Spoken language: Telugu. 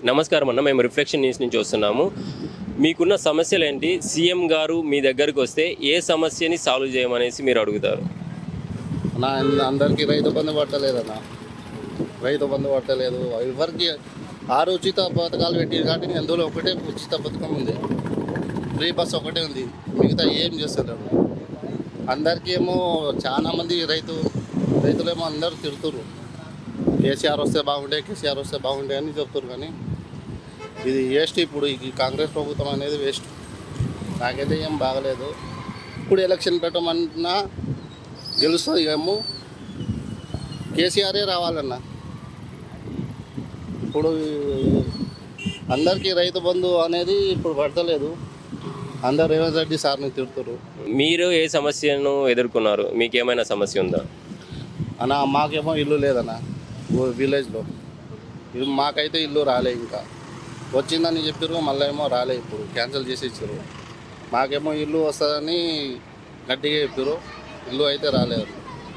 నమస్కారం అన్న, మేము రిఫ్లెక్షన్ న్యూస్ నుంచి వస్తున్నాము. మీకున్న సమస్యలు ఏంటి? సీఎం గారు మీ దగ్గరికి వస్తే ఏ సమస్యని సాల్వ్ చేయమనేసి మీరు అడుగుతారు? నా అందరికీ రైతు బంధు పట్టలేదన్న. రైతు బంధు పట్టలేదు. ఎవరికి 6 ఉచిత పథకాలు పెట్టి కాబట్టి అందులో ఒకటే ఉచిత పథకం ఉంది. ఫ్రీ బస్ ఒకటే ఉంది. మిగతా ఏం చేస్తున్నారు? అందరికీ ఏమో చాలా మంది రైతులేమో అందరూ తిడుతుర్రు. కేసీఆర్ వస్తే బాగుండే అని చెప్తున్నారు. కానీ ఇది వేస్ట్. ఇప్పుడు ఈ కాంగ్రెస్ ప్రభుత్వం అనేది వేస్ట్. నాకైతే ఏం బాగలేదు. ఇప్పుడు ఎలక్షన్ పెట్టమన్నా గెలుస్తుంది. ఏమో కేసీఆరే రావాలన్నా. ఇప్పుడు అందరికీ రైతు బంధు అనేది ఇప్పుడు పడతలేదు. అందరు రేవంత్ రెడ్డి సార్ని తిడుతున్నారు. మీరు ఏ సమస్యను ఎదుర్కొన్నారు? మీకేమైనా సమస్య ఉందా? అన్న మాకేమో ఇల్లు లేదన్న విలేజ్లో. మాకైతే ఇల్లు రాలే. ఇంకా వచ్చిందని చెప్పారు, మళ్ళీ ఏమో రాలే. ఇప్పుడు క్యాన్సిల్ చేసి ఇచ్చారు. మాకేమో ఇల్లు వస్తుందని గట్టిగా చెప్పారు. ఇల్లు అయితే రాలేదు.